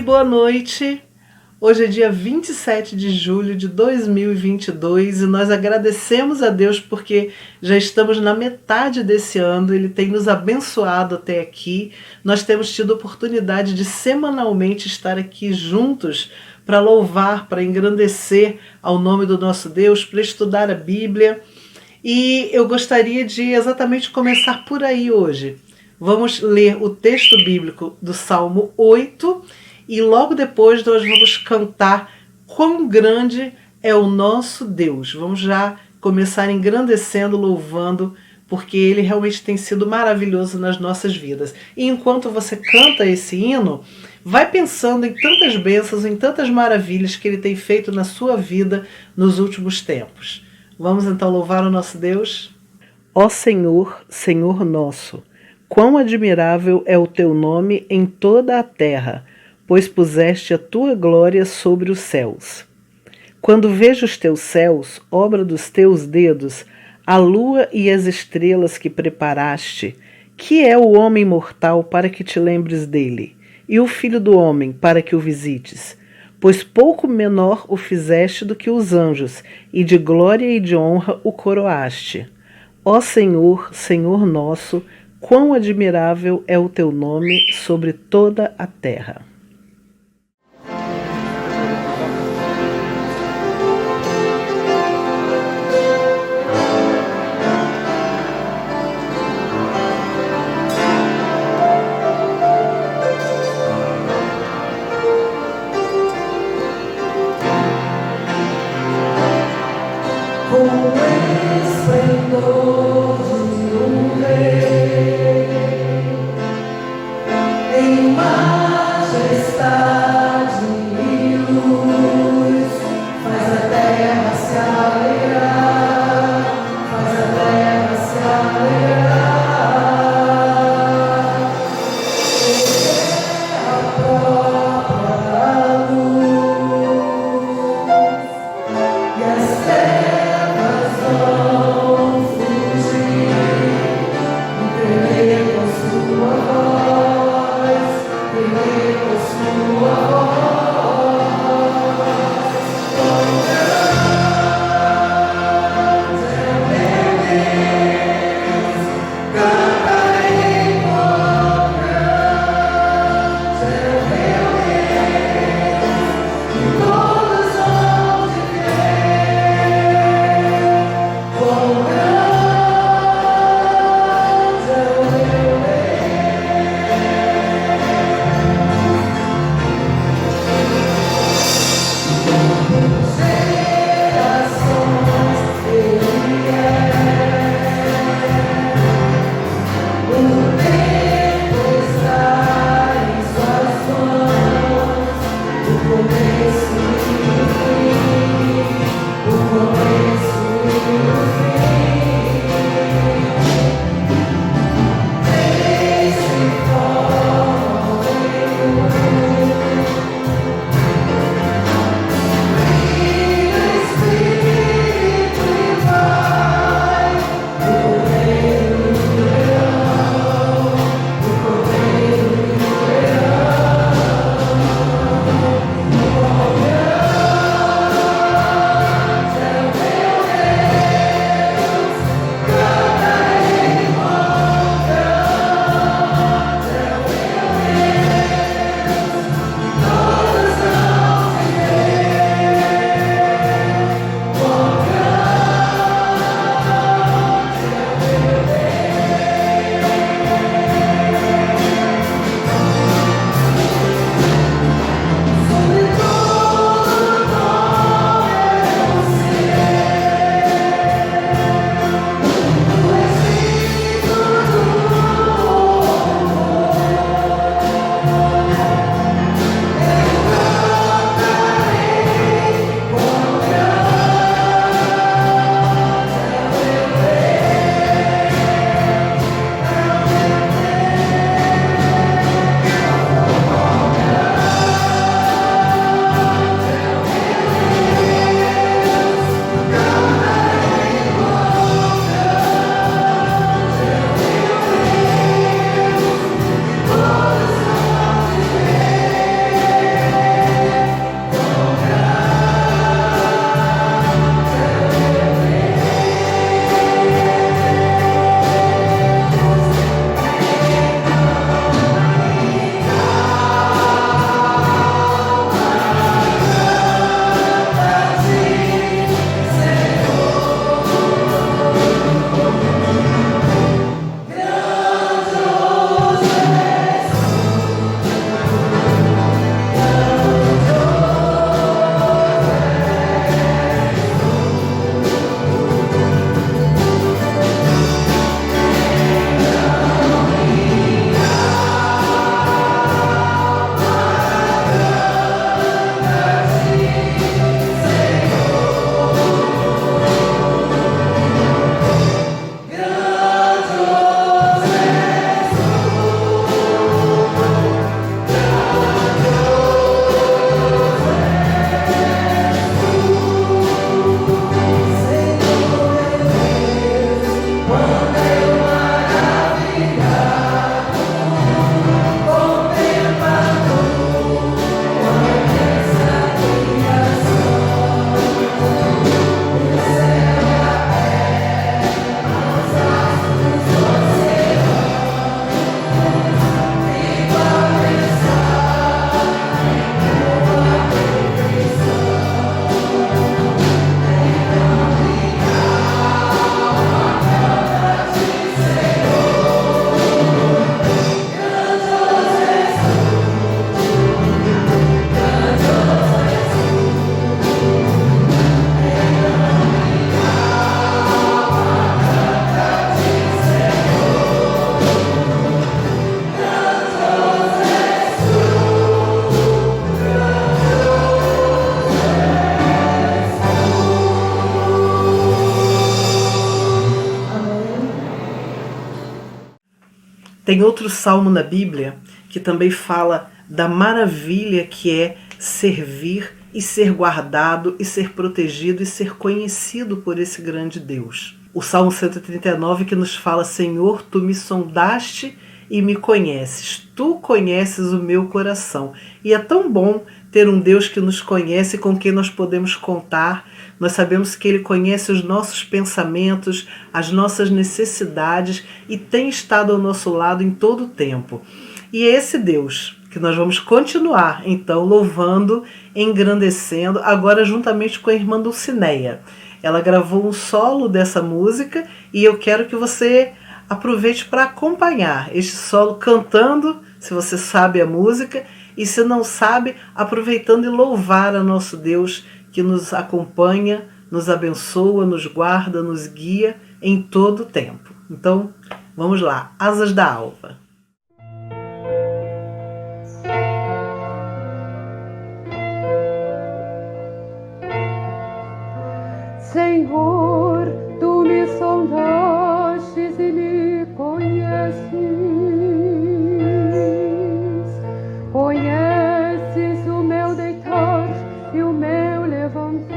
boa noite. Hoje é dia 27 de julho de 2022 e nós agradecemos a Deus porque já estamos na metade desse ano, Ele tem nos abençoado até aqui. Nós temos tido a oportunidade de semanalmente estar aqui juntos para louvar, para engrandecer ao nome do nosso Deus, para estudar a Bíblia. E eu gostaria de exatamente começar por aí hoje. Vamos ler o texto bíblico do Salmo 8 e logo depois nós vamos cantar Quão Grande é o Nosso Deus. Vamos já começar engrandecendo, louvando, porque Ele realmente tem sido maravilhoso nas nossas vidas. E enquanto você canta esse hino, vai pensando em tantas bênçãos, em tantas maravilhas que Ele tem feito na sua vida nos últimos tempos. Vamos então louvar o nosso Deus? Ó Senhor, Senhor nosso, quão admirável é o teu nome em toda a terra, pois puseste a tua glória sobre os céus. Quando vejo os teus céus, obra dos teus dedos, a lua e as estrelas que preparaste, que é o homem mortal para que te lembres dele, e o filho do homem para que o visites? Pois pouco menor o fizeste do que os anjos, e de glória e de honra o coroaste. Ó Senhor, Senhor nosso, quão admirável é o teu nome sobre toda a terra. Tem outro salmo na Bíblia que também fala da maravilha que é servir e ser guardado e ser protegido e ser conhecido por esse grande Deus. O Salmo 139 que nos fala: Senhor, tu me sondaste e me conheces, tu conheces o meu coração. E é tão bom ter um Deus que nos conhece, com quem nós podemos contar. Nós sabemos que Ele conhece os nossos pensamentos, as nossas necessidades e tem estado ao nosso lado em todo o tempo. E é esse Deus que nós vamos continuar, então, louvando, engrandecendo, agora juntamente com a irmã Dulcineia. Ela gravou um solo dessa música e eu quero que você aproveite para acompanhar este solo cantando, se você sabe a música, e se não sabe, aproveitando e louvar a nosso Deus que nos acompanha, nos abençoa, nos guarda, nos guia em todo o tempo. Então, vamos lá, Asas da Alva. Senhor, tu me sondastes e me conheces, conheces o meu deitar e o meu levantar.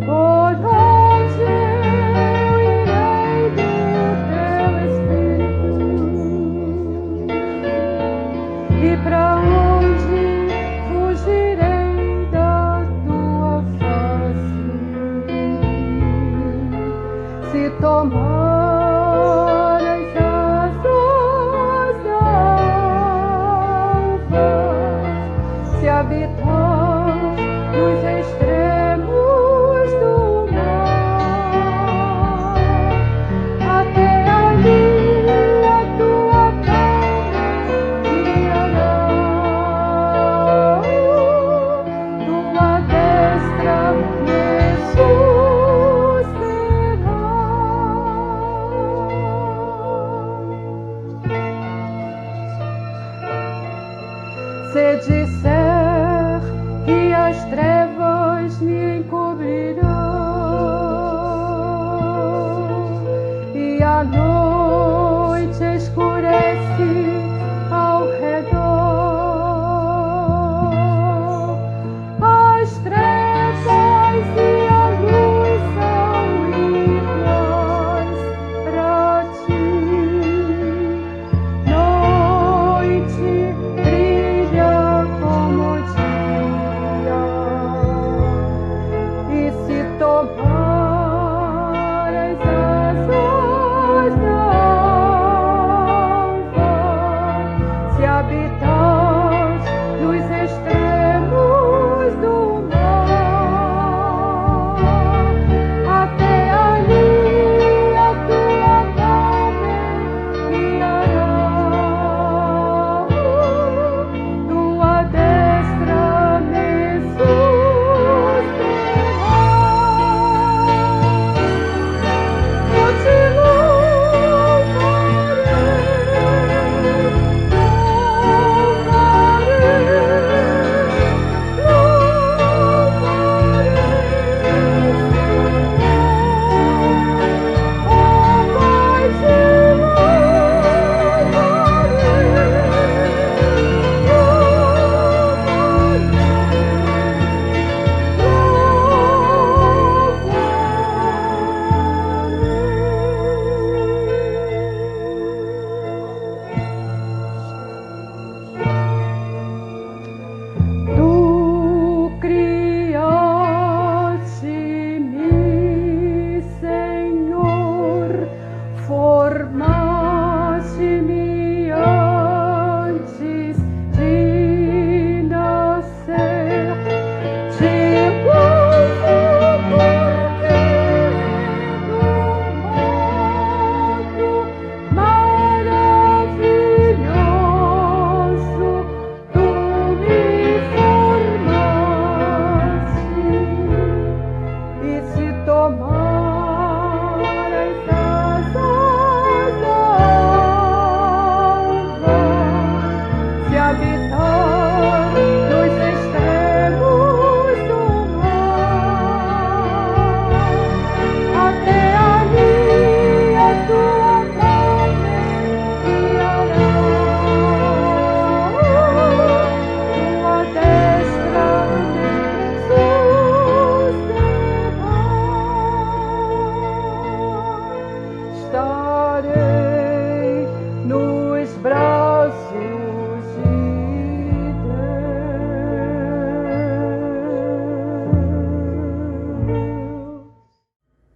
Por onde eu irei do teu Espírito, e para onde fugirei da tua face?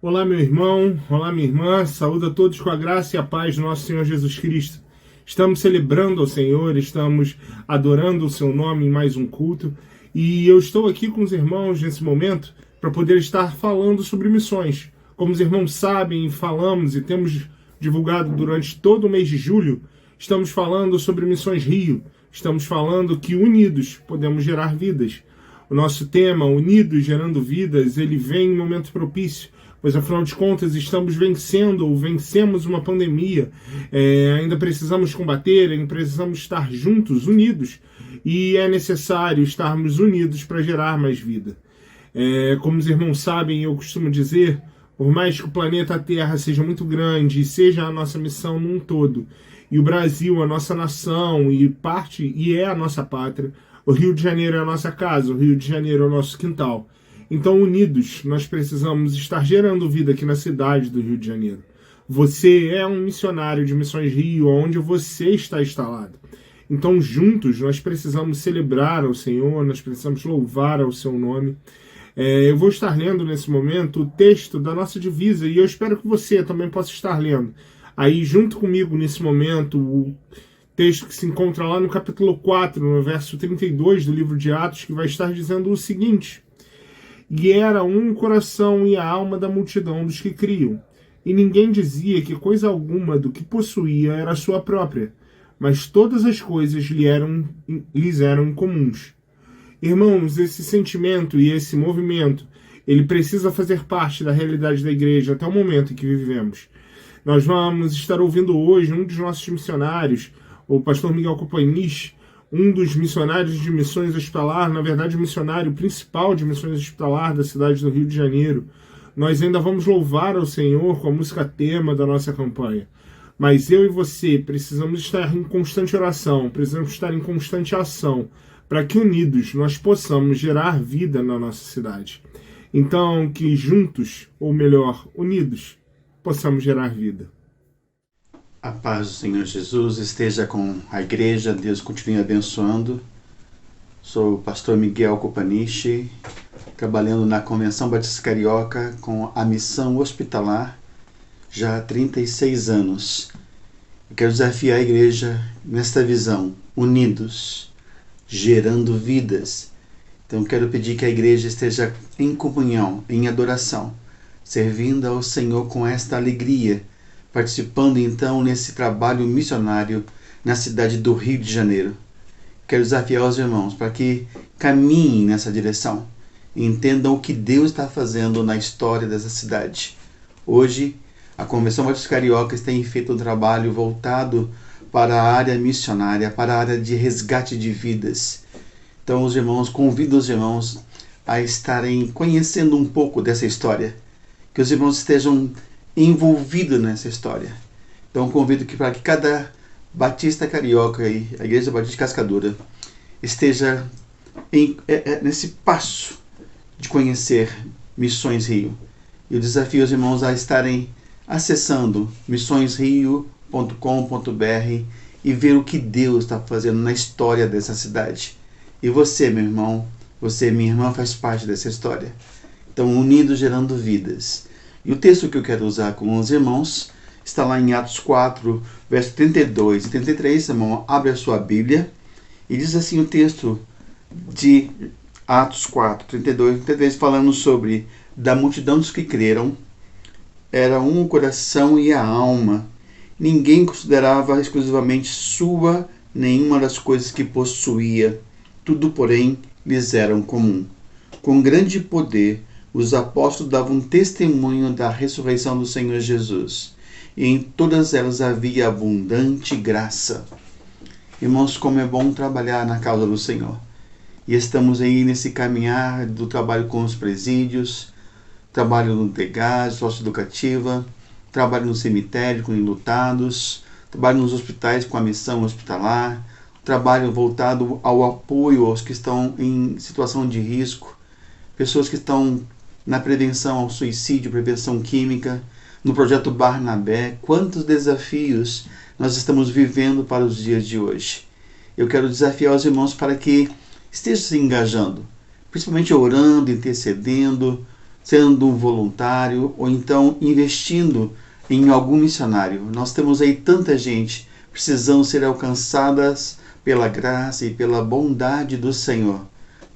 Olá, meu irmão, olá, minha irmã, saúde a todos com a graça e a paz do nosso Senhor Jesus Cristo. Estamos celebrando ao Senhor, estamos adorando o seu nome em mais um culto, e eu estou aqui com os irmãos nesse momento para poder estar falando sobre missões. Como os irmãos sabem, falamos e temos divulgado durante todo o mês de julho, estamos falando sobre Missões Rio, estamos falando que unidos podemos gerar vidas. O nosso tema, Unidos Gerando Vidas, ele vem em um momento propício, pois afinal de contas estamos vencendo ou vencemos uma pandemia, ainda precisamos combater, ainda precisamos estar juntos, unidos, e é necessário estarmos unidos para gerar mais vida. Como os irmãos sabem, eu costumo dizer, por mais que o planeta Terra seja muito grande e seja a nossa missão num todo, e o Brasil, a nossa nação, e é a nossa pátria, o Rio de Janeiro é a nossa casa, o Rio de Janeiro é o nosso quintal. Então, unidos, nós precisamos estar gerando vida aqui na cidade do Rio de Janeiro. Você é um missionário de Missões Rio, onde você está instalado. Então, juntos, nós precisamos celebrar ao Senhor, nós precisamos louvar ao seu nome. Eu vou estar lendo nesse momento o texto da nossa divisa, e eu espero que você também possa estar lendo. Aí, junto comigo, nesse momento, o texto que se encontra lá no capítulo 4, no verso 32 do livro de Atos, que vai estar dizendo o seguinte: E era um o coração e a alma da multidão dos que criam. E ninguém dizia que coisa alguma do que possuía era sua própria, mas todas as coisas lhes eram comuns. Irmãos, esse sentimento e esse movimento, ele precisa fazer parte da realidade da igreja até o momento em que vivemos. Nós vamos estar ouvindo hoje um dos nossos missionários, o pastor Miguel Copaniche, um dos missionários de missões hospitalar, na verdade o missionário principal de missões hospitalar da cidade do Rio de Janeiro. Nós ainda vamos louvar ao Senhor com a música tema da nossa campanha. Mas eu e você precisamos estar em constante oração, precisamos estar em constante ação, para que unidos nós possamos gerar vida na nossa cidade. Então, que juntos, ou melhor, unidos, possamos gerar vida. A paz do Senhor Jesus esteja com a igreja, Deus continue abençoando. Sou o pastor Miguel Copaniche, trabalhando na Convenção Batista Carioca com a missão hospitalar já há 36 anos. Eu quero desafiar a igreja nesta visão, unidos, gerando vidas. Então quero pedir que a igreja esteja em comunhão, em adoração, servindo ao Senhor com esta alegria, participando então nesse trabalho missionário na cidade do Rio de Janeiro. Quero desafiar os irmãos para que caminhem nessa direção e entendam o que Deus está fazendo na história dessa cidade. Hoje, a Convenção Batista Carioca tem feito um trabalho voltado para a área missionária, para a área de resgate de vidas. Então, os irmãos, convido os irmãos a estarem conhecendo um pouco dessa história, que os irmãos estejam envolvido nessa história. Então convido que para que cada Batista Carioca e a Igreja Batista Cascadura esteja nesse passo de conhecer Missões Rio. E eu desafio os irmãos a estarem acessando missõesrio.com.br e ver o que Deus está fazendo na história dessa cidade. E você, meu irmão, você, minha irmã, faz parte dessa história. Então, unidos gerando vidas. E o texto que eu quero usar com os irmãos está lá em Atos 4, verso 32 e 33. Irmão, abre a sua Bíblia. E diz assim o texto de Atos 4, 32 e 33, falando sobre da multidão dos que creram. Era um o coração e a alma. Ninguém considerava exclusivamente sua nenhuma das coisas que possuía. Tudo, porém, lhes era comum. Com grande poder, os apóstolos davam testemunho da ressurreição do Senhor Jesus, e em todas elas havia abundante graça. Irmãos, como é bom trabalhar na causa do Senhor. E estamos aí nesse caminhar do trabalho com os presídios, trabalho no DEGAS, socioeducativa, trabalho no cemitério com enlutados, trabalho nos hospitais com a missão hospitalar, trabalho voltado ao apoio aos que estão em situação de risco, pessoas que estão na prevenção ao suicídio, prevenção química, no projeto Barnabé. Quantos desafios nós estamos vivendo para os dias de hoje. Eu quero desafiar os irmãos para que estejam se engajando, principalmente orando, intercedendo, sendo um voluntário ou então investindo em algum missionário. Nós temos aí tanta gente precisando ser alcançadas pela graça e pela bondade do Senhor.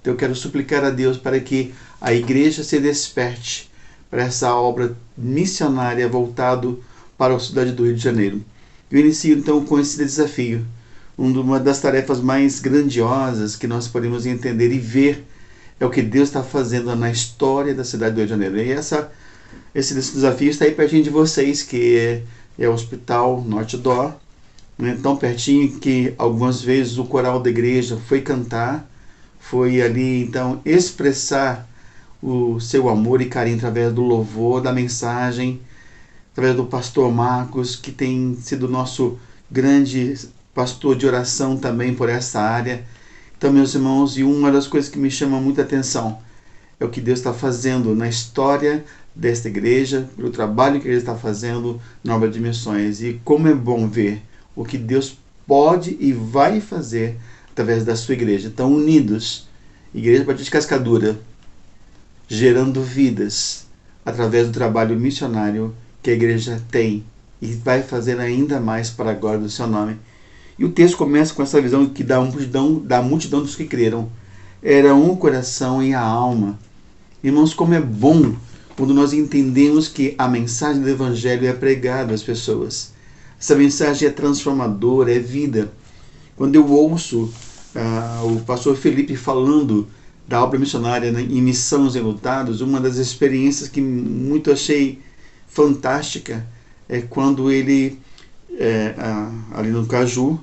Então eu quero suplicar a Deus para que a igreja se desperte para essa obra missionária voltado para a cidade do Rio de Janeiro. Eu inicio então com esse desafio, uma das tarefas mais grandiosas que nós podemos entender e ver é o que Deus está fazendo na história da cidade do Rio de Janeiro. E esse desafio está aí pertinho de vocês, que é o Hospital Norte Dó, né? Tão pertinho que algumas vezes o coral da igreja foi cantar, foi ali então expressar o seu amor e carinho através do louvor, da mensagem, através do pastor Marcos, que tem sido nosso grande pastor de oração também por essa área. Então, meus irmãos, e uma das coisas que me chama muita atenção é o que Deus está fazendo na história desta igreja, pelo trabalho que Ele está fazendo na obra de missões. E como é bom ver o que Deus pode e vai fazer através da sua igreja. Então, unidos, Igreja Batista Cascadura, gerando vidas através do trabalho missionário que a igreja tem e vai fazer ainda mais para a glória do seu nome. E o texto começa com essa visão que da multidão dos que creram era um coração e a alma. Irmãos, como é bom quando nós entendemos que a mensagem do Evangelho é pregada às pessoas. Essa mensagem é transformadora, é vida. Quando eu ouço o pastor Felipe falando da obra missionária em Missões Enlutados, uma das experiências que muito achei fantástica é quando ele, ali no Caju,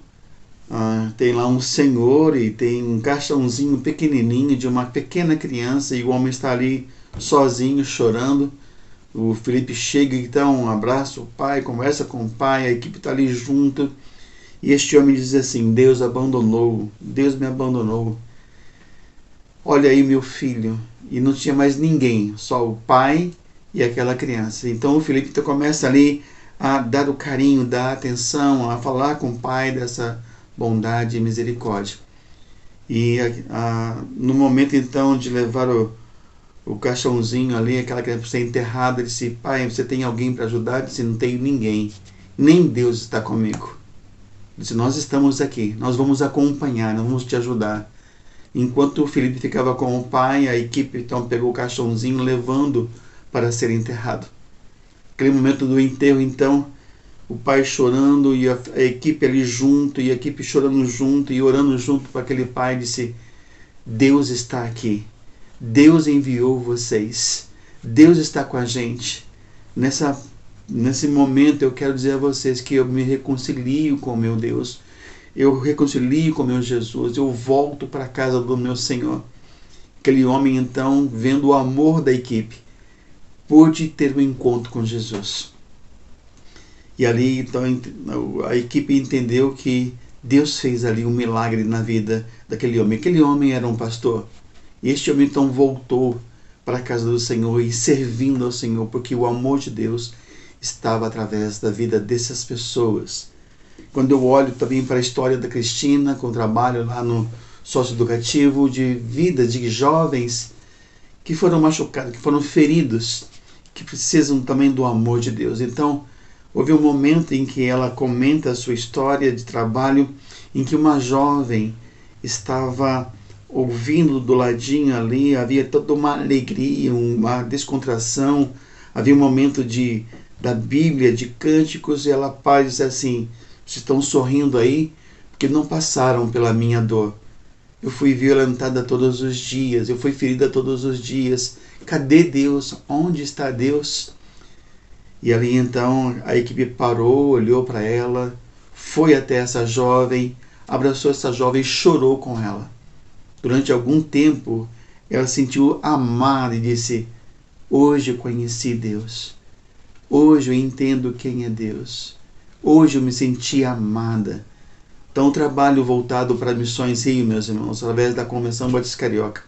tem lá um senhor e tem um caixãozinho pequenininho de uma pequena criança e o homem está ali sozinho, chorando. O Felipe chega e dá um abraço ao pai, conversa com o pai, a equipe está ali junto. E este homem diz assim: Deus abandonou, Deus me abandonou. Olha aí meu filho. E não tinha mais ninguém, só o pai e aquela criança. Então o Felipe começa ali a dar o carinho, dar a atenção, a falar com o pai dessa bondade e misericórdia. E no momento então de levar o caixãozinho ali, aquela criança para ser enterrada, ele disse: pai, você tem alguém para ajudar? Ele disse: não tenho ninguém, nem Deus está comigo. Ele disse: nós estamos aqui, nós vamos acompanhar, nós vamos te ajudar. Enquanto o Felipe ficava com o pai, a equipe então pegou o caixãozinho levando para ser enterrado. Aquele momento do enterro, então, o pai chorando e a equipe ali junto, e a equipe chorando junto e orando junto para aquele pai, disse: Deus está aqui, Deus enviou vocês, Deus está com a gente. Nesse momento eu quero dizer a vocês que eu me reconcilio com o meu Deus, eu reconcilio com o meu Jesus, eu volto para a casa do meu Senhor. Aquele homem então, vendo o amor da equipe, pôde ter um encontro com Jesus. E ali então a equipe entendeu que Deus fez ali um milagre na vida daquele homem. Aquele homem era um pastor. E este homem então voltou para a casa do Senhor e servindo ao Senhor, porque o amor de Deus estava através da vida dessas pessoas. Quando eu olho também para a história da Cristina, com o trabalho lá no socioeducativo, de vida de jovens que foram machucados, que foram feridos, que precisam também do amor de Deus. Então, houve um momento em que ela comenta a sua história de trabalho, em que uma jovem estava ouvindo do ladinho ali, havia toda uma alegria, uma descontração, havia um momento da Bíblia, de cânticos, e ela para e diz assim: vocês estão sorrindo aí porque não passaram pela minha dor. Eu fui violentada todos os dias, eu fui ferida todos os dias. Cadê Deus? Onde está Deus? E ali então a equipe parou, olhou para ela, foi até essa jovem, abraçou essa jovem e chorou com ela. Durante algum tempo ela sentiu amada e disse: hoje eu conheci Deus. Hoje eu entendo quem é Deus. Hoje eu me senti amada. Então, o trabalho voltado para Missões Rio, meus irmãos, através da Convenção Batista Carioca.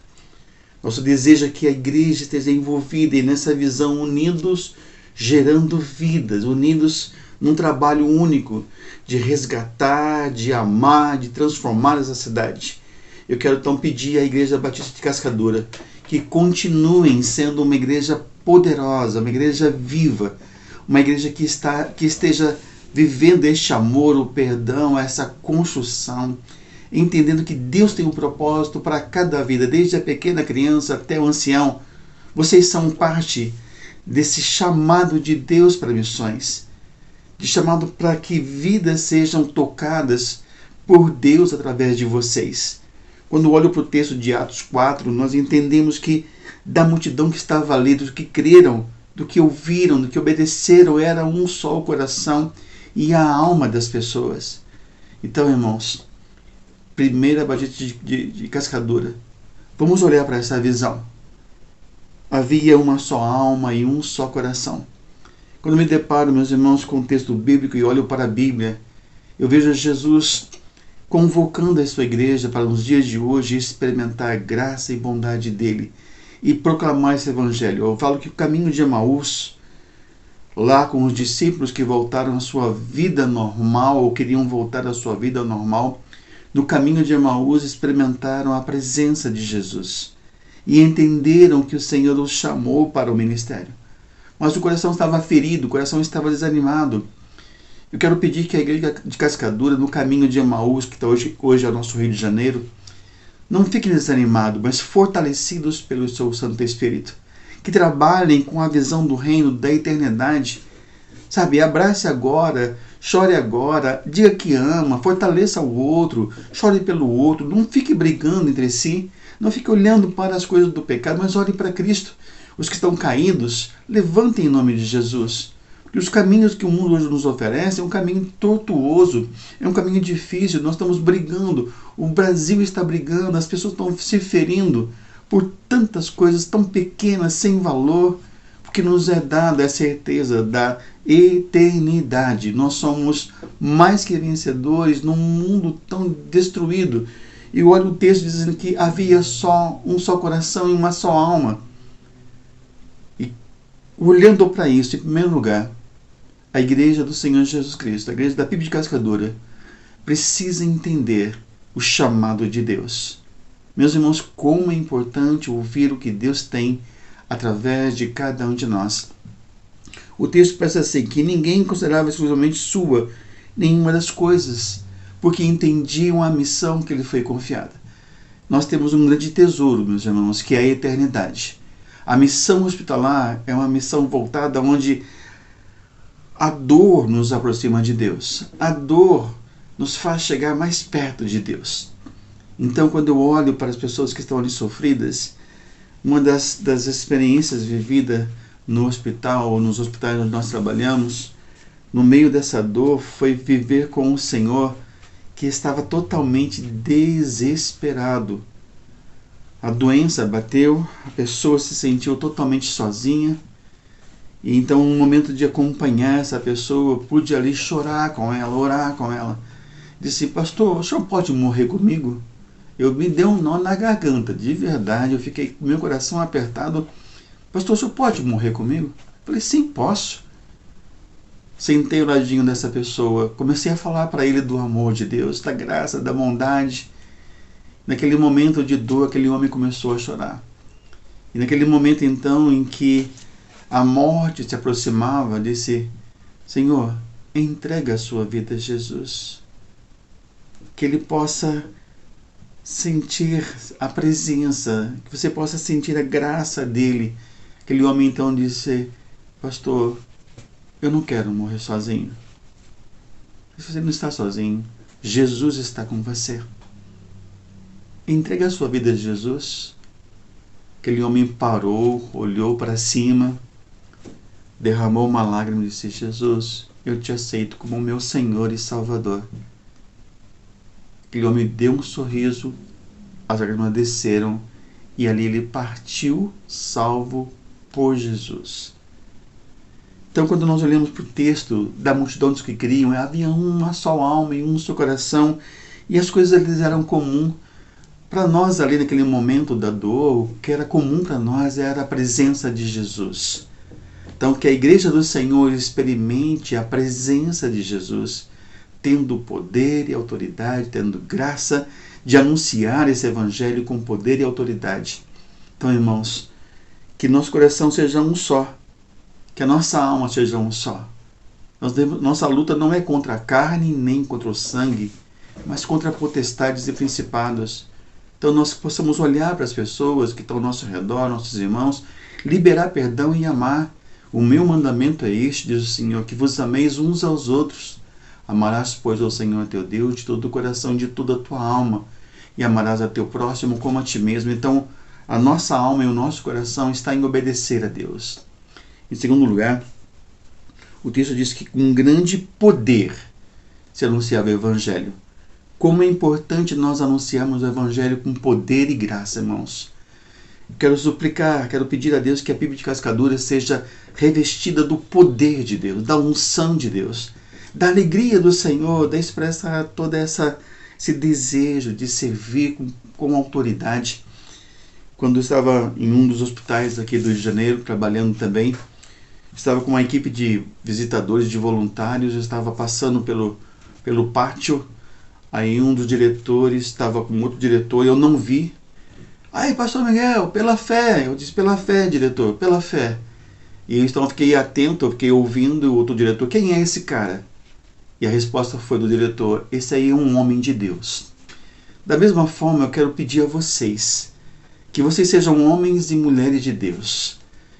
Nosso desejo é que a igreja esteja envolvida nessa visão, unidos, gerando vidas, unidos num trabalho único de resgatar, de amar, de transformar essa cidade. Eu quero então pedir à Igreja Batista de Cascadura que continuem sendo uma igreja poderosa, uma igreja viva, uma igreja que esteja vivendo este amor, o perdão, essa construção, entendendo que Deus tem um propósito para cada vida, desde a pequena criança até o ancião. Vocês são parte desse chamado de Deus para missões, de chamado para que vidas sejam tocadas por Deus através de vocês. Quando olho para o texto de Atos 4, nós entendemos que da multidão que estava ali, dos que creram, do que ouviram, do que obedeceram, era um só o coração e a alma das pessoas. Então, irmãos, primeira Batista de Cascadura, vamos olhar para essa visão. Havia uma só alma e um só coração. Quando me deparo, meus irmãos, com o texto bíblico e olho para a Bíblia, eu vejo Jesus convocando a sua igreja para nos dias de hoje experimentar a graça e bondade dele e proclamar esse evangelho. Eu falo que o caminho de Emaús, lá com os discípulos que voltaram à sua vida normal, ou queriam voltar à sua vida normal, no caminho de Emaús experimentaram a presença de Jesus e entenderam que o Senhor os chamou para o ministério. Mas o coração estava ferido, o coração estava desanimado. Eu quero pedir que a igreja de Cascadura, no caminho de Emaús, que está hoje é o nosso Rio de Janeiro, não fiquem desanimados, mas fortalecidos pelo seu Santo Espírito. Que trabalhem com a visão do reino, da eternidade. Sabe, abrace agora, chore agora, diga que ama, fortaleça o outro, chore pelo outro, não fique brigando entre si, não fique olhando para as coisas do pecado, mas olhe para Cristo. Os que estão caídos, levantem em nome de Jesus. Porque os caminhos que o mundo hoje nos oferece é um caminho tortuoso, é um caminho difícil, nós estamos brigando, o Brasil está brigando, as pessoas estão se ferindo por tantas coisas tão pequenas, sem valor, porque nos é dada a certeza da eternidade. Nós somos mais que vencedores num mundo tão destruído. E olha o texto dizendo que havia só um só coração e uma só alma. E olhando para isso, em primeiro lugar, a igreja do Senhor Jesus Cristo, a igreja da PIB de Cascadura, precisa entender o chamado de Deus. Meus irmãos, como é importante ouvir o que Deus tem através de cada um de nós. O texto pensa assim, que ninguém considerava exclusivamente sua nenhuma das coisas, porque entendiam a missão que lhe foi confiada. Nós temos um grande tesouro, meus irmãos, que é a eternidade. A missão hospitalar é uma missão voltada onde a dor nos aproxima de Deus. A dor nos faz chegar mais perto de Deus. Então, quando eu olho para as pessoas que estão ali sofridas, uma das experiências vividas no hospital, ou nos hospitais onde nós trabalhamos, no meio dessa dor, foi viver com um Senhor que estava totalmente desesperado. A doença bateu, a pessoa se sentiu totalmente sozinha. E então, no momento de acompanhar essa pessoa, eu pude ali chorar com ela, orar com ela. Disse, pastor, o senhor pode morrer comigo? Me deu um nó na garganta, de verdade, eu fiquei com meu coração apertado. Pastor, o senhor pode morrer comigo? Falei, sim, posso. Sentei ao ladinho dessa pessoa, comecei a falar para ele do amor de Deus, da graça, da bondade. Naquele momento de dor, aquele homem começou a chorar. E naquele momento, então, em que a morte se aproximava, disse, Senhor, entrega a sua vida a Jesus. Que ele possa sentir a presença, que você possa sentir a graça dele. Aquele homem então disse, pastor, eu não quero morrer sozinho. Você não está sozinho. Jesus está com você. Entrega a sua vida a Jesus. Aquele homem parou, olhou para cima, derramou uma lágrima e disse, Jesus, eu te aceito como meu Senhor e Salvador. Aquele homem deu um sorriso, as lágrimas desceram e ali ele partiu salvo por Jesus. Então, quando nós olhamos para o texto da multidão dos que criam, havia uma só alma e um só coração, e as coisas eles eram comuns. Para nós, ali naquele momento da dor, o que era comum para nós era a presença de Jesus. Então, que a igreja do Senhor experimente a presença de Jesus, tendo poder e autoridade, tendo graça de anunciar esse evangelho com poder e autoridade. Então, irmãos, que nosso coração seja um só, que a nossa alma seja um só. Nossa luta não é contra a carne nem contra o sangue, mas contra potestades e principados. Então nós possamos olhar para as pessoas que estão ao nosso redor, nossos irmãos, liberar perdão e amar. O meu mandamento é este, diz o Senhor, que vos ameis uns aos outros. Amarás, pois, ao Senhor teu Deus de todo o coração e de toda a tua alma, e amarás a teu próximo como a ti mesmo. Então, a nossa alma e o nosso coração está em obedecer a Deus. Em segundo lugar, o texto diz que com grande poder se anunciava o Evangelho. Como é importante nós anunciarmos o Evangelho com poder e graça, irmãos. Quero suplicar, quero pedir a Deus que a Bíblia de Cascadura seja revestida do poder de Deus, da unção de Deus, da alegria do Senhor, da expressa todo esse desejo de servir com autoridade. Quando eu estava em um dos hospitais aqui do Rio de Janeiro, trabalhando também, estava com uma equipe de visitadores, de voluntários, eu estava passando pelo pátio, aí um dos diretores estava com outro diretor e eu não vi. Aí, pastor Miguel, pela fé. Eu disse, pela fé, diretor, pela fé. E então eu fiquei atento, eu fiquei ouvindo o outro diretor, quem é esse cara? E a resposta foi do diretor, esse aí é um homem de Deus. Da mesma forma, eu quero pedir a vocês, que vocês sejam homens e mulheres de Deus.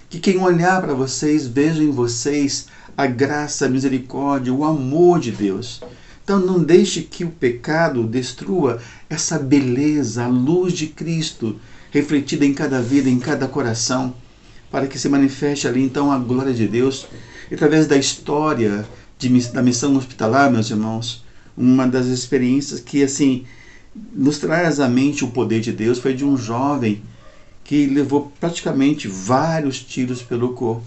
Que quem olhar para vocês, veja em vocês a graça, a misericórdia, o amor de Deus. Então não deixe que o pecado destrua essa beleza, a luz de Cristo, refletida em cada vida, em cada coração, para que se manifeste ali então a glória de Deus. E através da história da missão hospitalar, meus irmãos, uma das experiências que assim nos traz à mente o poder de Deus foi de um jovem que levou praticamente vários tiros pelo corpo.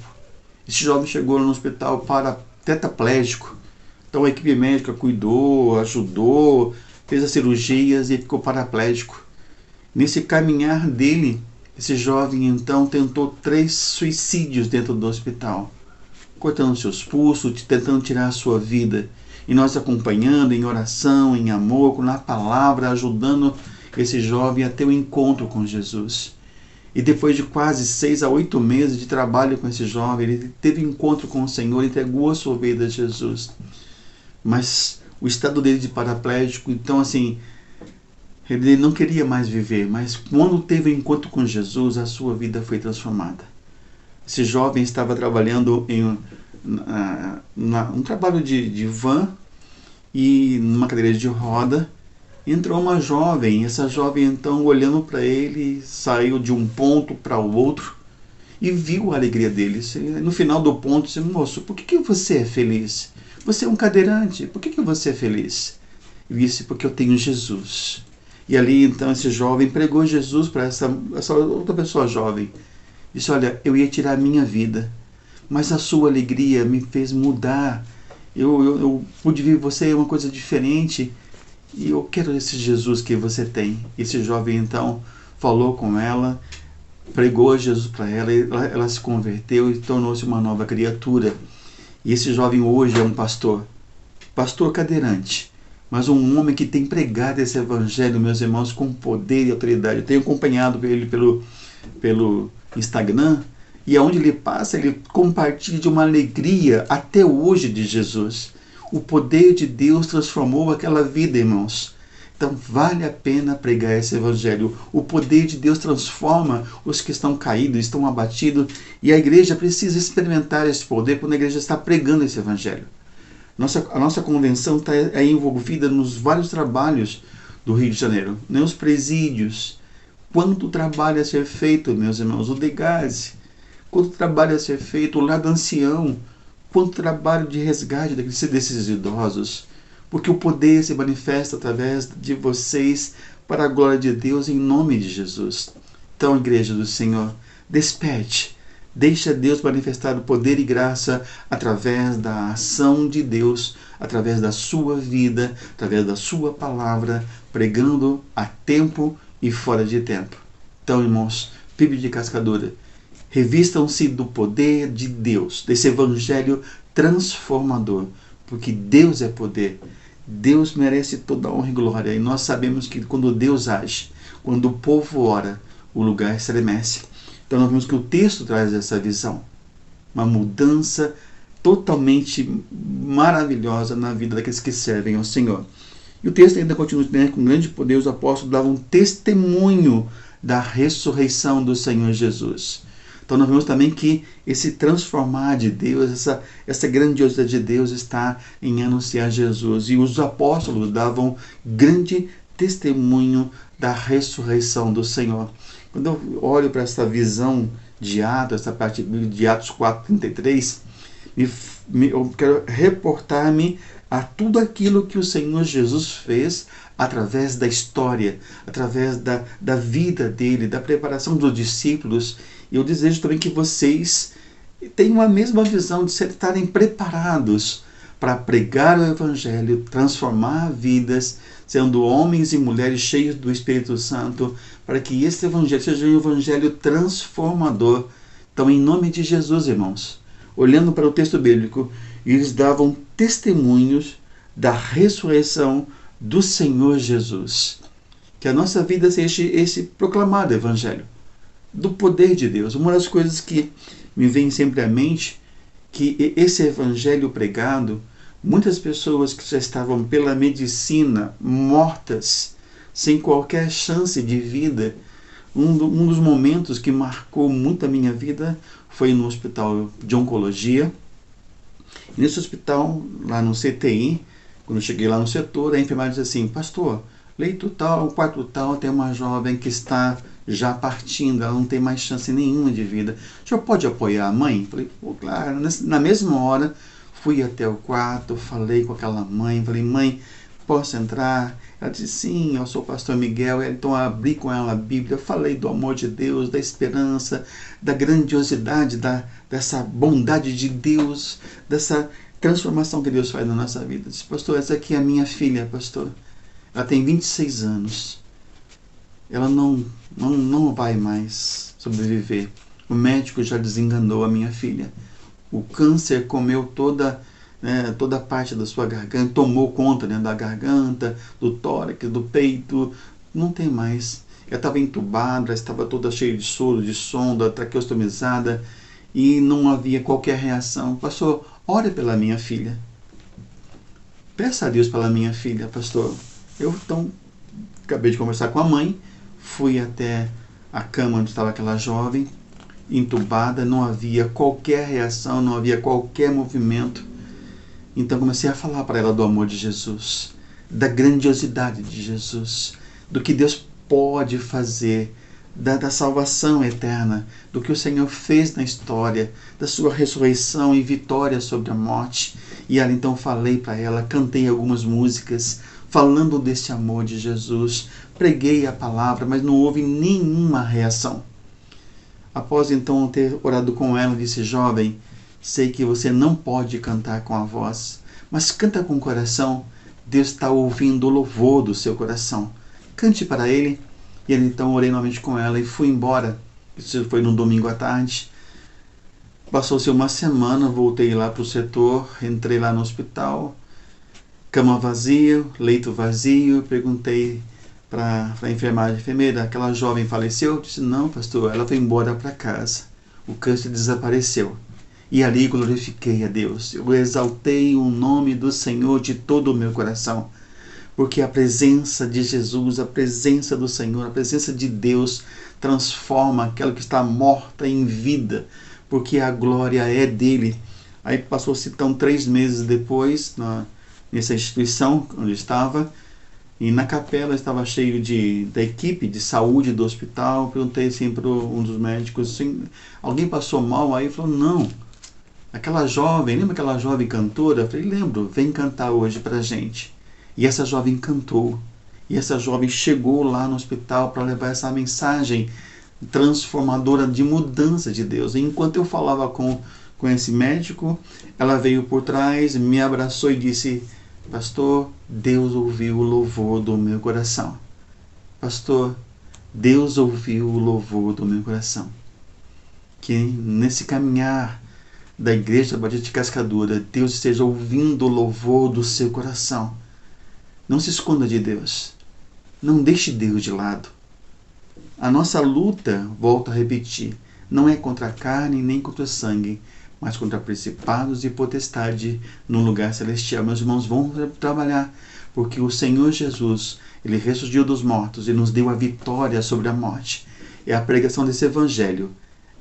Esse jovem chegou no hospital tetraplégico. Então a equipe médica cuidou, ajudou, fez as cirurgias e ficou paraplégico. Nesse caminhar dele, esse jovem então tentou 3 suicídios dentro do hospital, cortando seus pulsos, tentando tirar a sua vida. E nós acompanhando em oração, em amor, na palavra, ajudando esse jovem a ter um encontro com Jesus. E depois de quase 6 a 8 meses de trabalho com esse jovem, ele teve um encontro com o Senhor, entregou a sua vida a Jesus. Mas o estado dele de paraplégico, então assim, ele não queria mais viver, mas quando teve um encontro com Jesus, a sua vida foi transformada. Esse jovem estava trabalhando em um trabalho de van e numa cadeira de roda. Entrou uma jovem, essa jovem então olhando para ele, saiu de um ponto para o outro e viu a alegria dele. No final do ponto, disse, moço, por que você é feliz? Você é um cadeirante, por que você é feliz? E disse, porque eu tenho Jesus. E ali então esse jovem pregou Jesus para essa outra pessoa jovem. Disse, olha, eu ia tirar a minha vida, mas a sua alegria me fez mudar. Eu pude ver você uma coisa diferente e eu quero esse Jesus que você tem. Esse jovem então falou com ela, pregou Jesus para ela, ela se converteu e tornou-se uma nova criatura. E esse jovem hoje é um pastor cadeirante, mas um homem que tem pregado esse evangelho, meus irmãos, com poder e autoridade. Eu tenho acompanhado ele pelo Instagram, e aonde ele passa, ele compartilha de uma alegria até hoje de Jesus. O poder de Deus transformou aquela vida, irmãos. Então vale a pena pregar esse evangelho. O poder de Deus transforma os que estão caídos, estão abatidos, e a igreja precisa experimentar esse poder quando a igreja está pregando esse evangelho. A nossa convenção está envolvida nos vários trabalhos do Rio de Janeiro, nos presídios. Quanto trabalho a ser feito, meus irmãos, o Degase, quanto trabalho a ser feito, o Lar do Ancião, quanto trabalho de resgate desses idosos, porque o poder se manifesta através de vocês para a glória de Deus em nome de Jesus. Então, igreja do Senhor, desperte, deixa Deus manifestar o poder e graça através da ação de Deus, através da sua vida, através da sua palavra, pregando a tempo e fora de tempo. Então, irmãos, Bíblia de Cascadura, revistam-se do poder de Deus, desse evangelho transformador, porque Deus é poder. Deus merece toda a honra e glória, e nós sabemos que quando Deus age, quando o povo ora, o lugar estremece. Então nós vemos que o texto traz essa visão, uma mudança totalmente maravilhosa na vida daqueles que servem ao Senhor. E o texto ainda continua, né, com grande poder os apóstolos davam testemunho da ressurreição do Senhor Jesus. Então nós vemos também que esse transformar de Deus, essa grandiosidade de Deus está em anunciar Jesus. E os apóstolos davam grande testemunho da ressurreição do Senhor. Quando eu olho para essa visão de Atos, essa parte de Atos 4:33, eu quero reportar-me a tudo aquilo que o Senhor Jesus fez através da história, através da vida dele, da preparação dos discípulos. E eu desejo também que vocês tenham a mesma visão de estarem preparados para pregar o Evangelho, transformar vidas, sendo homens e mulheres cheios do Espírito Santo, para que esse Evangelho seja um Evangelho transformador. Então, em nome de Jesus, irmãos, olhando para o texto bíblico, eles davam testemunhos da ressurreição do Senhor Jesus. Que a nossa vida seja esse proclamado Evangelho, do poder de Deus. Uma das coisas que me vem sempre à mente, que esse Evangelho pregado, muitas pessoas que já estavam pela medicina mortas, sem qualquer chance de vida, um dos momentos que marcou muito a minha vida foi no hospital de oncologia. E nesse hospital, lá no CTI, quando eu cheguei lá no setor, a enfermagem disse assim: pastor, leito tal, quarto tal, tem uma jovem que está já partindo, ela não tem mais chance nenhuma de vida. O senhor pode apoiar a mãe? Falei, pô, claro. Na mesma hora, fui até o quarto, falei com aquela mãe, falei, mãe, posso entrar? Ela disse, sim, eu sou o pastor Miguel. Então eu abri com ela a Bíblia, falei do amor de Deus, da esperança, da grandiosidade, dessa bondade de Deus, dessa transformação que Deus faz na nossa vida. Eu disse, pastor, essa aqui é a minha filha, pastor. Ela tem 26 anos. Ela não vai mais sobreviver. O médico já desenganou a minha filha. O câncer comeu toda a parte da sua garganta, tomou conta, né, da garganta, do tórax, do peito. Não tem mais. Ela estava entubada, estava toda cheia de soro, de sonda, traqueostomizada, e não havia qualquer reação. Pastor, ore pela minha filha. Peça a Deus pela minha filha, pastor. Eu então acabei de conversar com a mãe, fui até a cama onde estava aquela jovem, entubada, não havia qualquer reação, não havia qualquer movimento. Então comecei a falar para ela do amor de Jesus, da grandiosidade de Jesus, do que Deus pode fazer, da salvação eterna, do que o Senhor fez na história, da sua ressurreição e vitória sobre a morte. E ela então falei para ela, cantei algumas músicas, falando desse amor de Jesus, preguei a palavra, mas não houve nenhuma reação. Após então ter orado com ela, disse, jovem, sei que você não pode cantar com a voz, mas canta com o coração. Deus está ouvindo o louvor do seu coração. Cante para Ele. E ele, então orei novamente com ela e fui embora. Isso foi no domingo à tarde. Passou-se uma semana, voltei lá para o setor, entrei lá no hospital, cama vazia, leito vazio. Perguntei para a enfermeira, aquela jovem faleceu? Eu disse, não, pastor, ela foi embora para casa. O câncer desapareceu. E ali glorifiquei a Deus. Eu exaltei o nome do Senhor de todo o meu coração. Porque a presença de Jesus, a presença do Senhor, a presença de Deus transforma aquela que está morta em vida. Porque a glória é dele. Aí passou-se então 3 meses depois, nessa instituição onde estava, e na capela estava cheio da equipe de saúde do hospital. Perguntei assim para um dos médicos, assim, alguém passou mal? Aí ele falou, não, aquela jovem, lembra aquela jovem cantora? Eu falei, lembro, vem cantar hoje para a gente. E essa jovem cantou, e essa jovem chegou lá no hospital para levar essa mensagem transformadora de mudança de Deus. E enquanto eu falava com esse médico, ela veio por trás, me abraçou e disse, pastor, Deus ouviu o louvor do meu coração. Pastor, Deus ouviu o louvor do meu coração. Que nesse caminhar da Igreja Batista de Cascadura, Deus esteja ouvindo o louvor do seu coração. Não se esconda de Deus. Não deixe Deus de lado. A nossa luta, volto a repetir, não é contra a carne nem contra o sangue, mas contra principados e potestade no lugar celestial. Meus irmãos, vamos trabalhar, porque o Senhor Jesus, Ele ressurgiu dos mortos e nos deu a vitória sobre a morte. É a pregação desse evangelho,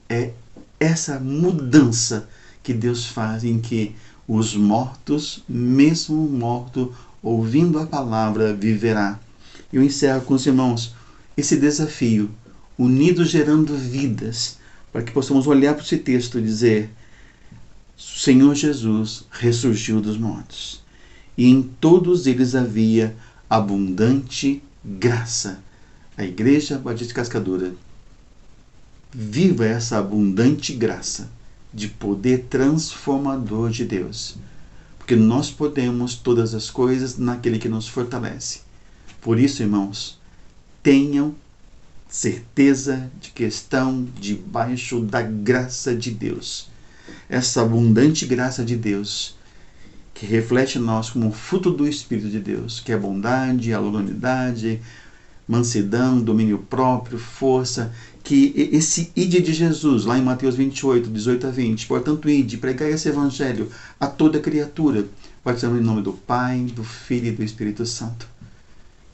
é essa mudança que Deus faz em que os mortos, mesmo morto, ouvindo a palavra, viverá. Eu encerro com os irmãos esse desafio, unidos gerando vidas, para que possamos olhar para esse texto e dizer: o Senhor Jesus ressurgiu dos mortos, e em todos eles havia abundante graça. A Igreja Batista Cascadura, viva essa abundante graça de poder transformador de Deus, porque nós podemos todas as coisas naquele que nos fortalece. Por isso, irmãos, tenham certeza de que estão debaixo da graça de Deus. Essa abundante graça de Deus, que reflete em nós como fruto do Espírito de Deus, que é bondade, a longanimidade, mansidão, domínio próprio, força, que esse ide de Jesus, lá em Mateus 28, 18 a 20, portanto ide, pregai esse evangelho a toda criatura, batizando em nome do Pai, do Filho e do Espírito Santo.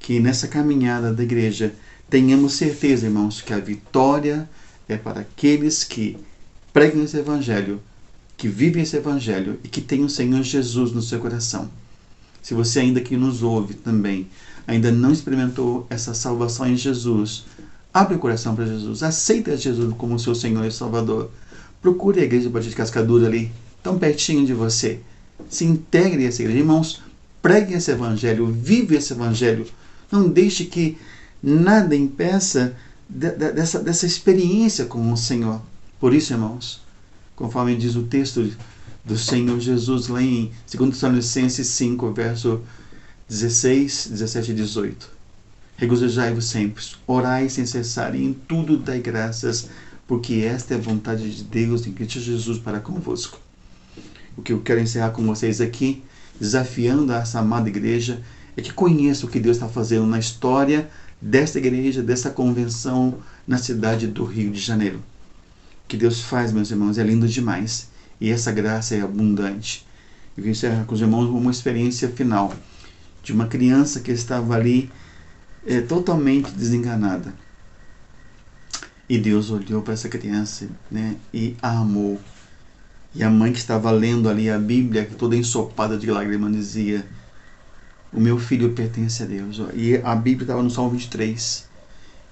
Que nessa caminhada da igreja tenhamos certeza, irmãos, que a vitória é para aqueles que pregam esse evangelho, que vivem esse evangelho e que têm o Senhor Jesus no seu coração. Se você ainda que nos ouve também, ainda não experimentou essa salvação em Jesus, abre o coração para Jesus, aceita Jesus como seu Senhor e Salvador. Procure a Igreja Batista Cascadura ali, tão pertinho de você. Se integre a essa igreja. Irmãos, pregue esse evangelho, vive esse evangelho. Não deixe que nada impeça dessa experiência com o Senhor. Por isso, irmãos, conforme diz o texto do Senhor Jesus lá em 2 Tessalonicenses 5, verso 16, 17 e 18. Regozijai-vos sempre, orai sem cessar, e em tudo dai graças, porque esta é a vontade de Deus em Cristo Jesus para convosco. O que eu quero encerrar com vocês aqui, desafiando essa amada igreja, é que conheça o que Deus está fazendo na história desta igreja, dessa convenção na cidade do Rio de Janeiro. O que Deus faz, meus irmãos, é lindo demais. E essa graça é abundante. Eu vim encerrar com os irmãos uma experiência final de uma criança que estava ali totalmente desenganada. E Deus olhou para essa criança, né, e a amou. E a mãe que estava lendo ali a Bíblia, toda ensopada de lágrimas, dizia: o meu filho pertence a Deus. E a Bíblia estava no Salmo 23.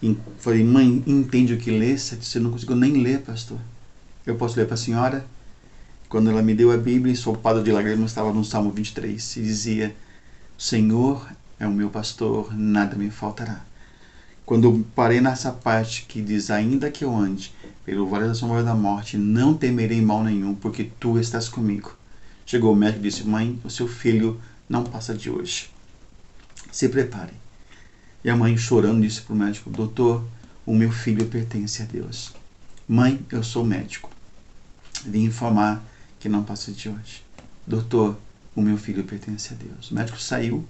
E falei: mãe, entende o que lê? Você não conseguiu nem ler, pastor. Eu posso ler para a senhora? Quando ela me deu a Bíblia, ensopada de lágrimas, estava no Salmo 23. E dizia: o Senhor é o meu pastor, nada me faltará. Quando eu parei nessa parte que diz: ainda que eu ande pelo vale da sombra da morte, não temerei mal nenhum, porque tu estás comigo. Chegou o médico e disse: mãe, o seu filho não passa de hoje. Se prepare. E a mãe, chorando, disse para o médico: doutor, o meu filho pertence a Deus. Mãe, eu sou médico. Vim informar que não passa de hoje. Doutor, o meu filho pertence a Deus. O médico saiu.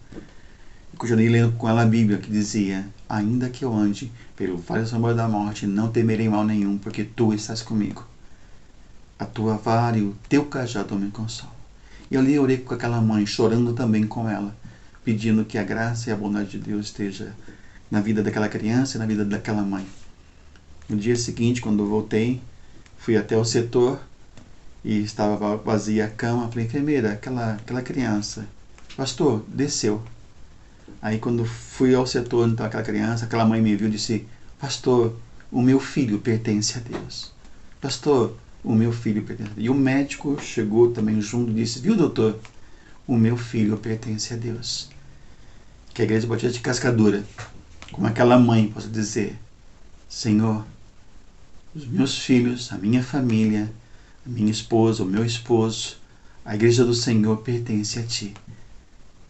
Eu continuei lendo com ela a Bíblia, que dizia: ainda que eu ande pelo vale da sombra da morte, não temerei mal nenhum, porque tu estás comigo. A tua vara e o teu cajado me consolam. E ali eu orei com aquela mãe, chorando também com ela, pedindo que a graça e a bondade de Deus esteja na vida daquela criança e na vida daquela mãe. No dia seguinte, quando eu voltei, fui até o setor e estava vazia a cama. Falei: enfermeira, aquela criança, pastor, desceu. Aí quando fui ao setor, então aquela criança, aquela mãe me viu e disse: pastor, o meu filho pertence a Deus. Pastor, o meu filho pertence a Deus. E o médico chegou também junto e disse: viu, doutor, o meu filho pertence a Deus. Que a Igreja Batista de Cascadura, como aquela mãe, possa dizer: Senhor, os meus filhos, a minha família, a minha esposa, o meu esposo, a Igreja do Senhor pertence a Ti.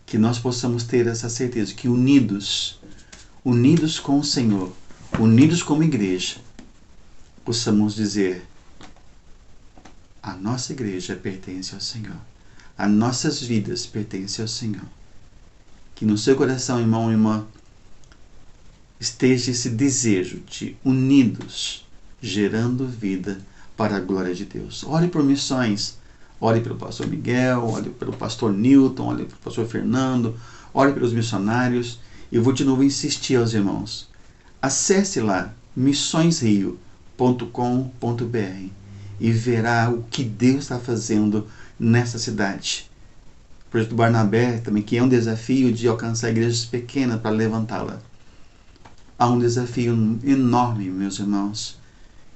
Que nós possamos ter essa certeza, que unidos com o Senhor, unidos como igreja, possamos dizer: a nossa igreja pertence ao Senhor, as nossas vidas pertencem ao Senhor. Que no seu coração, irmão e irmã, esteja esse desejo de unidos, gerando vida para a glória de Deus. Ore por missões. Ore pelo pastor Miguel, ore pelo pastor Newton, ore pelo pastor Fernando, ore pelos missionários. Eu vou de novo insistir aos irmãos. Acesse lá missõesrio.com.br e verá o que Deus está fazendo nessa cidade. O projeto Barnabé também, que é um desafio de alcançar igrejas pequenas para levantá-la. Há um desafio enorme, meus irmãos.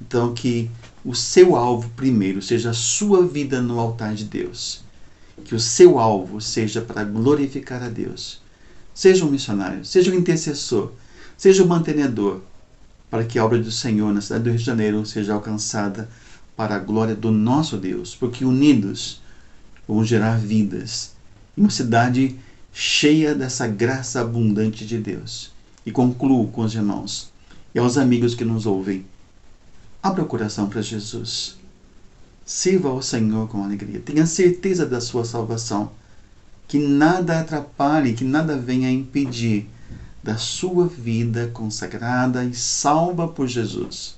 Então, que o seu alvo primeiro seja a sua vida no altar de Deus. Que o seu alvo seja para glorificar a Deus. Seja um missionário, seja um intercessor, seja um mantenedor, para que a obra do Senhor na cidade do Rio de Janeiro seja alcançada para a glória do nosso Deus. Porque unidos vamos gerar vidas. Em uma cidade cheia dessa graça abundante de Deus. E concluo com os irmãos e aos amigos que nos ouvem. Abra o coração para Jesus. Sirva ao Senhor com alegria. Tenha certeza da sua salvação. Que nada atrapalhe, que nada venha impedir da sua vida consagrada e salva por Jesus.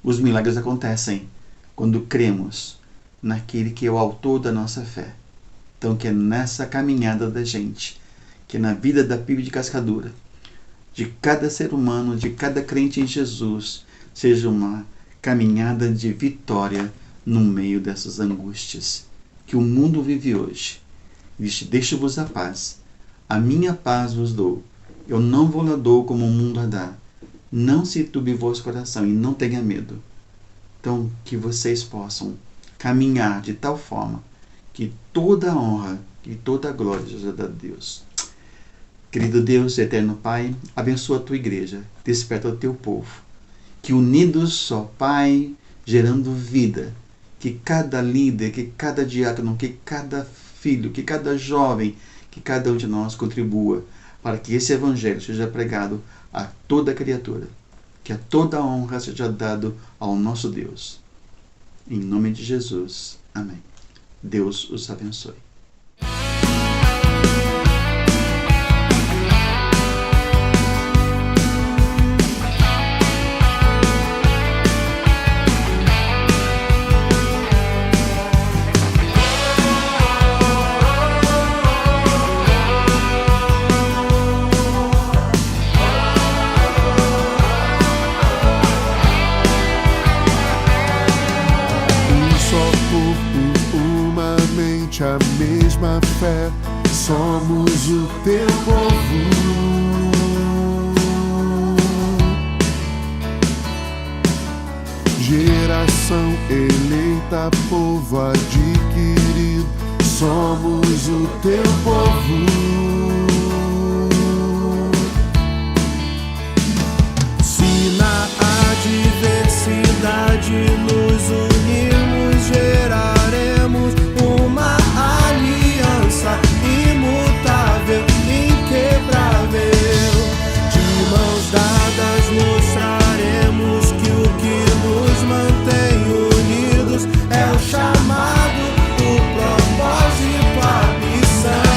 Os milagres acontecem quando cremos naquele que é o autor da nossa fé. Então, que é nessa caminhada da gente, que é na vida da PIB de Cascadura, de cada ser humano, de cada crente em Jesus, seja uma caminhada de vitória no meio dessas angústias que o mundo vive hoje. Deixo-vos a paz. A minha paz vos dou. Eu não vou lá dou como o mundo a dá. Não se turbe o vosso coração e não tenha medo. Então, que vocês possam caminhar de tal forma que toda a honra e toda a glória seja dada a Deus. Querido Deus, eterno Pai, abençoa a tua igreja, desperta o teu povo. Que unidos, ó Pai, gerando vida, que cada líder, que cada diácono, que cada filho, que cada jovem, que cada um de nós contribua para que esse evangelho seja pregado a toda criatura. Que a toda honra seja dado ao nosso Deus. Em nome de Jesus. Amém. Deus os abençoe. A mesma fé, somos o teu povo. Geração eleita, povo adquirido, somos o teu povo. Se na adversidade nos unirmos, geraremos uma aliança imutável, inquebrável. De mãos dadas mostraremos que o que nos mantém unidos é o chamado, o propósito, a missão.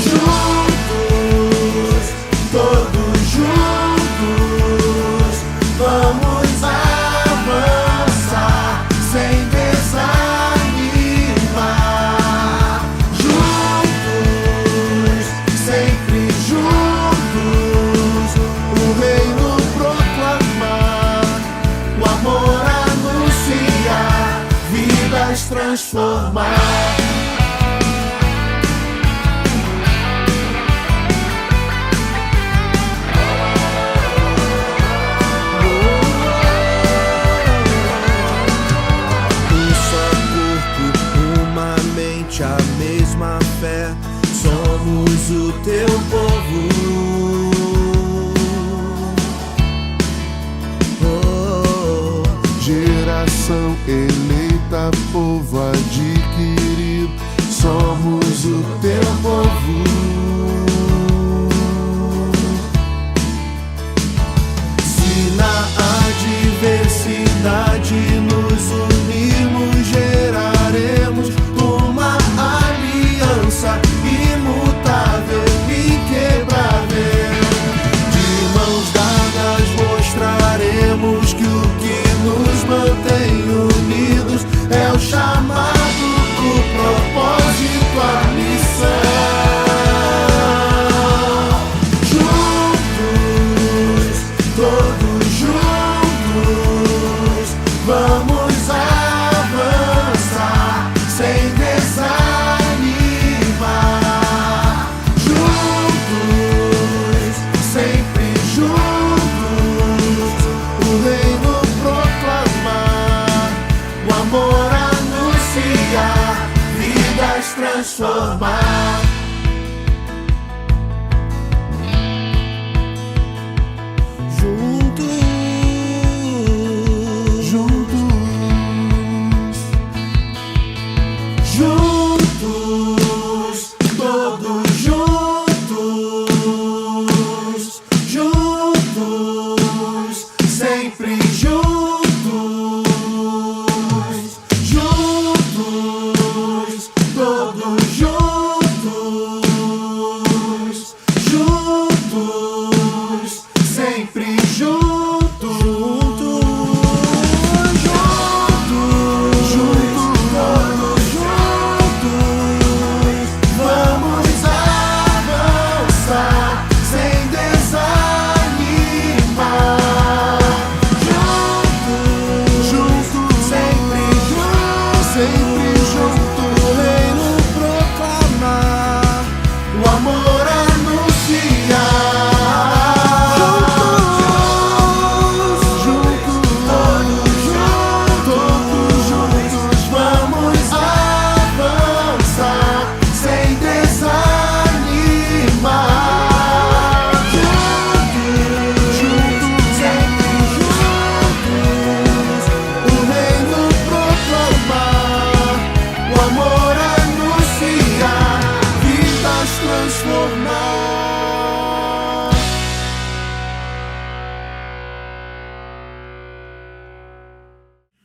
Juntos, todos juntos, vamos avançar sem desanimar. Juntos, sempre juntos, o reino proclamar, o amor anunciar, vidas transformar. A mesma fé, somos o teu povo. Oh, geração eleita, povo adquirido, somos o teu povo. Se na adversidade nos unirmos, geraremos uma aliança imutável, inquebrável. vidas transformar. Juntos, todos juntos, sempre juntos, todos juntos, sempre juntos, todos juntos, vamos avançar sem desanimar. Juntos, sempre juntos, o reino proclamar, o amor anunciar. Todos juntos, vamos avançar sem desanimar. Juntos, sempre juntos, o reino proclamar, o amor anunciar, vidas transformar.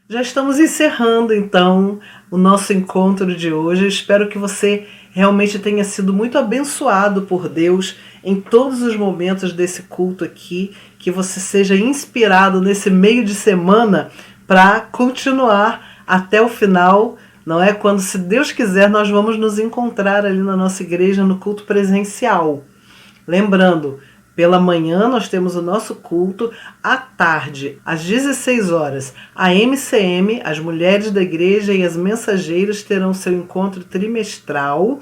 Já estamos encerrando, então, o nosso encontro de hoje. Eu espero que você realmente tenha sido muito abençoado por Deus em todos os momentos desse culto aqui, que você seja inspirado nesse meio de semana para continuar até o final, não é? Quando, se Deus quiser, nós vamos nos encontrar ali na nossa igreja no culto presencial. Lembrando, pela manhã nós temos o nosso culto, à tarde, às 16 horas, a MCM, as mulheres da igreja e as mensageiras terão seu encontro trimestral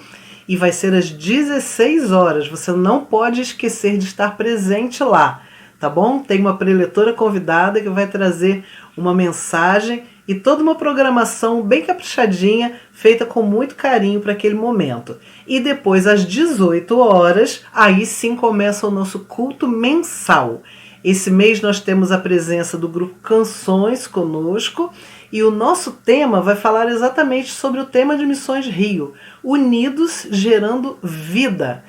e vai ser às 16 horas. Você não pode esquecer de estar presente lá, tá bom? Tem uma preletora convidada que vai trazer uma mensagem e toda uma programação bem caprichadinha, feita com muito carinho para aquele momento. E depois, às 18 horas, aí sim começa o nosso culto mensal. Esse mês nós temos a presença do grupo Canções conosco e o nosso tema vai falar exatamente sobre o tema de Missões Rio, unidos gerando vida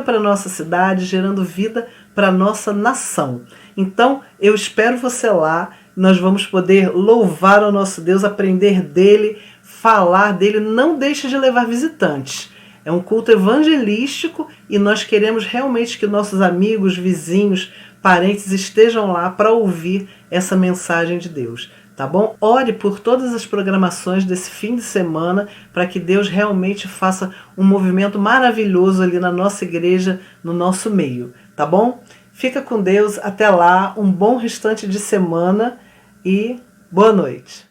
para a nossa cidade, gerando vida para a nossa nação. Então, eu espero você lá. Nós vamos poder louvar o nosso Deus, aprender dele, falar dele. Não deixe de levar visitantes. É um culto evangelístico e nós queremos realmente que nossos amigos, vizinhos, parentes estejam lá para ouvir essa mensagem de Deus. Tá bom? Ore por todas as programações desse fim de semana para que Deus realmente faça um movimento maravilhoso ali na nossa igreja, no nosso meio. Tá bom? Fica com Deus, até lá, um bom restante de semana e boa noite.